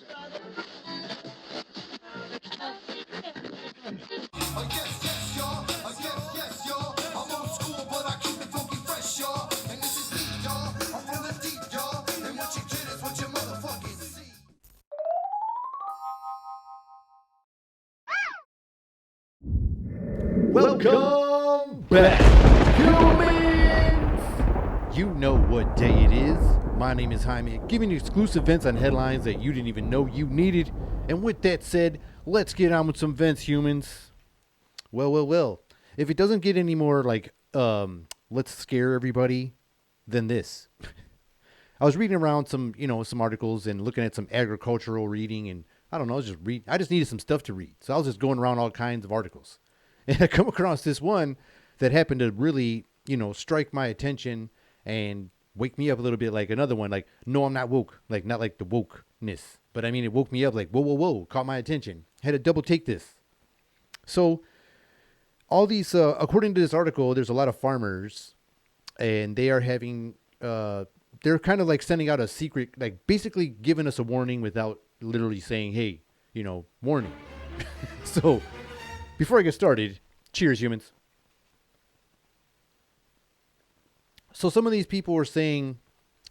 Yes, y'all. Yes, y'all. I'm old school, but I keep it funky fresh, y'all. And this is deep, y'all. I'm from the deep, y'all. And what you get is what you motherfucking see. Welcome back, humans! You know what day it is. My name is Jaime, giving you exclusive vents on headlines that you didn't even know you needed. And with that said, let's get on with some vents, humans. Well. If it doesn't get any more like, let's scare everybody than this. I was reading around some articles and looking at some agricultural reading, and I don't know, I just needed some stuff to read. So I was just going around all kinds of articles. And I come across this one that happened to really, strike my attention and wake me up a little bit, like another one, like, no, I'm not woke, like not like the wokeness, but I mean, it woke me up like, whoa, caught my attention. Had to double take this. So all these, according to this article, there's a lot of farmers and they are having, they're kind of like sending out a secret, like basically giving us a warning without literally saying, hey, warning. So before I get started, cheers, humans. So some of these people were saying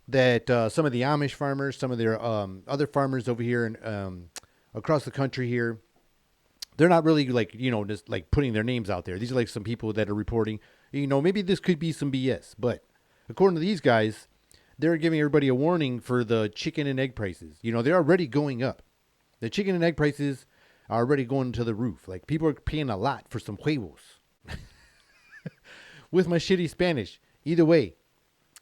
that some of the Amish farmers, some of their other farmers over here and across the country here, they're not really like, just like putting their names out there. These are like some people that are reporting, maybe this could be some BS. But according to these guys, they're giving everybody a warning for the chicken and egg prices. They're already going up. The chicken and egg prices are already going to the roof. Like, people are paying a lot for some huevos. With my shitty Spanish. Either way,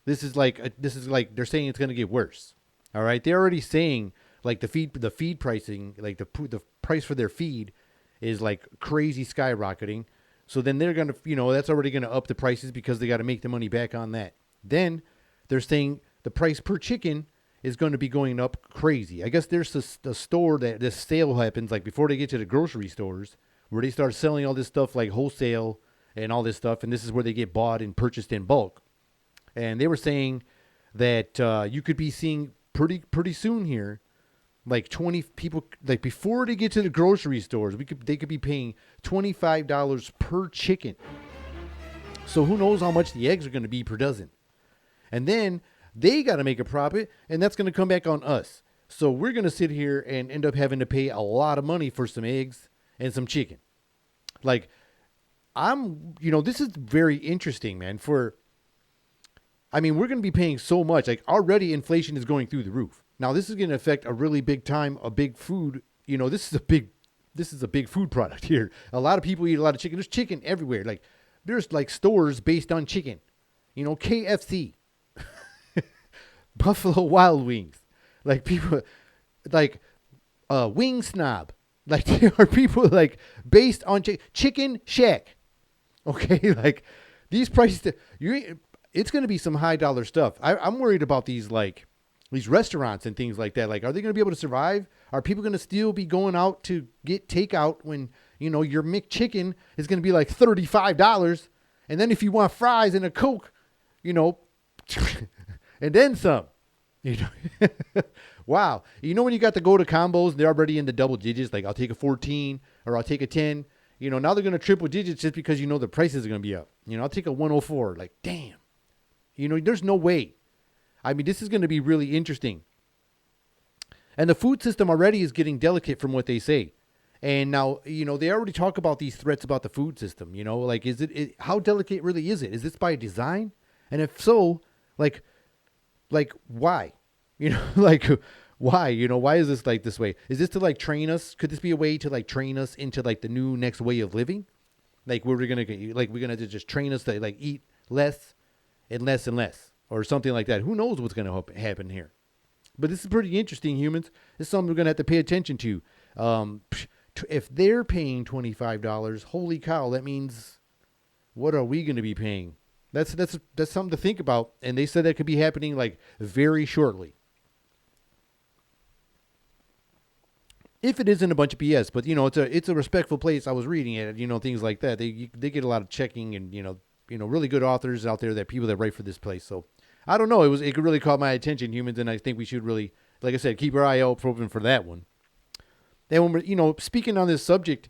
this is like they're saying it's going to get worse. All right? They're already saying like the feed pricing, like the price for their feed is like crazy skyrocketing. So then they're going to, that's already going to up the prices because they got to make the money back on that. Then they're saying the price per chicken is going to be going up crazy. I guess there's a store that this sale happens like before they get to the grocery stores where they start selling all this stuff like wholesale and all this stuff. And this is where they get bought and purchased in bulk. And they were saying that you could be seeing pretty soon here, like 20 people, like before they get to the grocery stores, they could be paying $25 per chicken. So who knows how much the eggs are going to be per dozen. And then they got to make a profit, and that's going to come back on us. So we're going to sit here and end up having to pay a lot of money for some eggs and some chicken. Like, this is very interesting, man. We're going to be paying so much. Like, already inflation is going through the roof. Now, this is going to affect a really big time, a big food. This is a big food product here. A lot of people eat a lot of chicken. There's chicken everywhere. Like, there's like stores based on chicken. KFC. Buffalo Wild Wings, like people, like Wing Snob, like there are people like based on Chicken Shack. Okay, like these prices, it's going to be some high dollar stuff. I'm worried about these restaurants and things like that. Like, are they going to be able to survive? Are people going to still be going out to get takeout when your McChicken is going to be like $35, and then if you want fries and a Coke, and then some, Wow. When you got the go to combos and they're already in the double digits, like I'll take a 14 or I'll take a 10, now they're going to triple digits just because, the prices are going to be up. I'll take a 104. Like, damn, there's no way. I mean, this is going to be really interesting. And the food system already is getting delicate from what they say. And now, they already talk about these threats about the food system, like, how delicate really is it? Is this by design? And if so, like why? Like why? Why is this like this way? Is this to like train us? Could this be a way to like train us into like the new next way of living? Like we're gonna just train us to like eat less and less and less or something like that. Who knows what's gonna happen here? But this is pretty interesting, humans. This is something we're gonna have to pay attention to. If they're paying $25, holy cow, that means what are we gonna be paying? That's something to think about, and they said that could be happening like very shortly. If it isn't a bunch of BS, but it's a respectful place. I was reading it, things like that. They get a lot of checking and really good authors out there, that people that write for this place. So I don't know. It could really caught my attention, humans, and I think we should really like I said, keep your eye open for that one. Then when we're speaking on this subject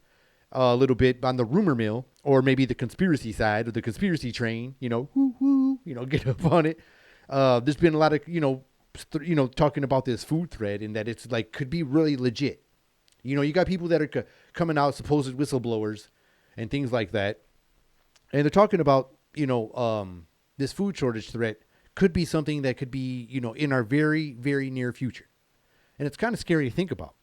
a little bit on the rumor mill, or maybe the conspiracy side or the conspiracy train, whoo whoo, get up on it. There's been a lot of talking about this food thread and that it's like could be really legit. You got people that are coming out, supposed whistleblowers and things like that, and they're talking about this food shortage threat could be something that could be in our very very near future, and it's kind of scary to think about.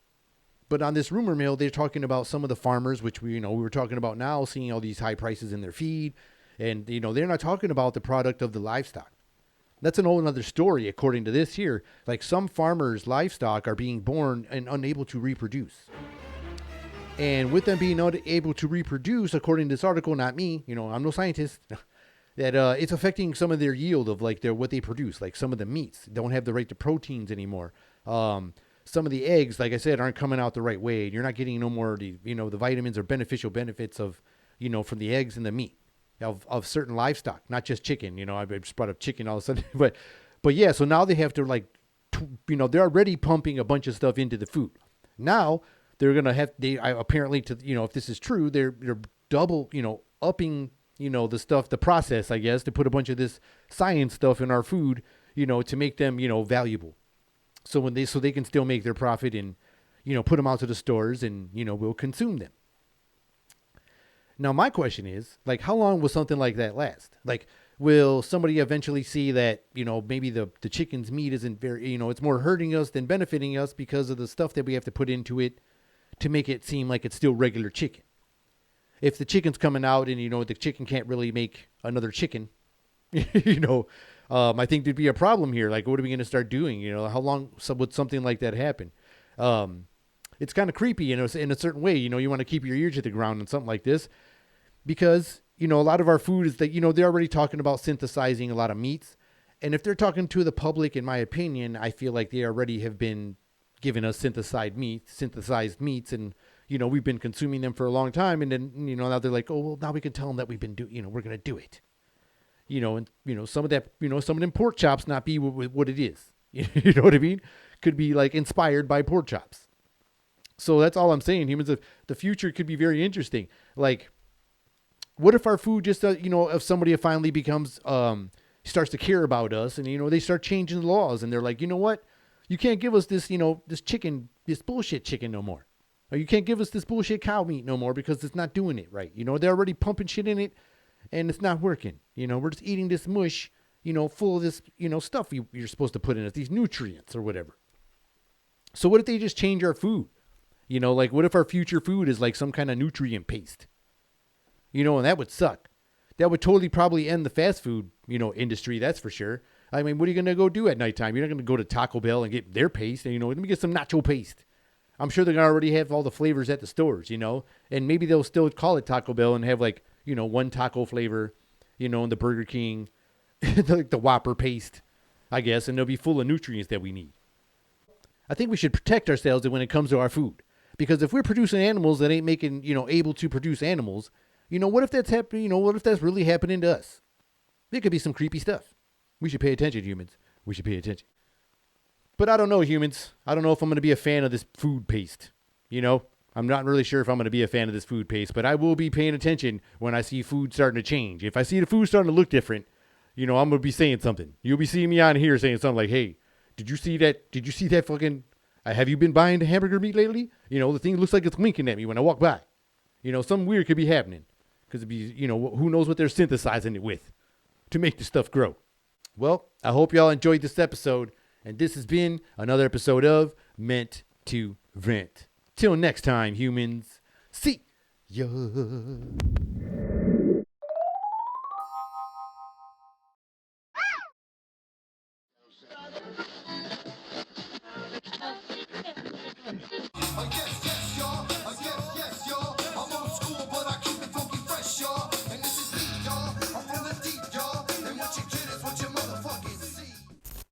But on this rumor mill, they're talking about some of the farmers, which we were talking about now, seeing all these high prices in their feed, and they're not talking about the product of the livestock. That's an whole other story, according to this here. Like some farmers' livestock are being born and unable to reproduce. And with them being unable to reproduce, according to this article, not me, I'm no scientist, that it's affecting some of their yield of like what they produce. Like some of the meats don't have the right to proteins anymore. Some of the eggs, like I said, aren't coming out the right way. And you're not getting no more of the vitamins or beneficial benefits of, from the eggs and the meat of certain livestock, not just chicken. I just brought up chicken all of a sudden, but yeah. So now they have to they're already pumping a bunch of stuff into the food. Now they're gonna have apparently to if this is true, they're double upping the process, I guess, to put a bunch of this science stuff in our food, to make them valuable. So they can still make their profit and put them out to the stores and we'll consume them. Now my question is, like, how long will something like that last? Like, will somebody eventually see that maybe the chicken's meat isn't very it's more hurting us than benefiting us because of the stuff that we have to put into it to make it seem like it's still regular chicken? If the chicken's coming out and the chicken can't really make another chicken, I think there'd be a problem here. Like, what are we going to start doing? How long would something like that happen? It's kind of creepy, in a certain way. You want to keep your ear to the ground on something like this because, a lot of our food is that, they're already talking about synthesizing a lot of meats. And if they're talking to the public, in my opinion, I feel like they already have been giving us synthesized meats. And, we've been consuming them for a long time. And then, now they're like, oh, well, now we can tell them that we've been we're going to do it. Some of that, some of them pork chops not be what it is. You know what I mean? Could be like inspired by pork chops. So that's all I'm saying. Humans, the future could be very interesting. Like, what if our food just, if somebody finally becomes, starts to care about us and, they start changing the laws and they're like, you know what? You can't give us this, this chicken, this bullshit chicken no more. Or you can't give us this bullshit cow meat no more because it's not doing it right. They're already pumping shit in it and it's not working. We're just eating this mush, full of this, stuff you're supposed to put in it, these nutrients or whatever. So what if they just change our food? Like what if our future food is like some kind of nutrient paste? And that would suck. That would totally probably end the fast food, industry. That's for sure. I mean, what are you going to go do at nighttime? You're not going to go to Taco Bell and get their paste. And, let me get some nacho paste. I'm sure they're going to already have all the flavors at the stores, and maybe they'll still call it Taco Bell and have like, one taco flavor, and the Burger King, like the Whopper paste, I guess, and they'll be full of nutrients that we need. I think we should protect ourselves when it comes to our food, because if we're producing animals that ain't making, able to produce animals, what if that's happening? What if that's really happening to us? There could be some creepy stuff. We should pay attention, humans. We should pay attention. But I don't know, humans. I don't know if I'm going to be a fan of this food paste. I'm not really sure if I'm going to be a fan of this food paste, but I will be paying attention when I see food starting to change. If I see the food starting to look different, I'm going to be saying something. You'll be seeing me on here saying something like, hey, did you see that? Did you see that fucking, have you been buying the hamburger meat lately? The thing looks like it's winking at me when I walk by. Something weird could be happening because it'd be, who knows what they're synthesizing it with to make the stuff grow. Well, I hope y'all enjoyed this episode, and this has been another episode of Meant to Vent. Till next time, humans. See ya. Yes,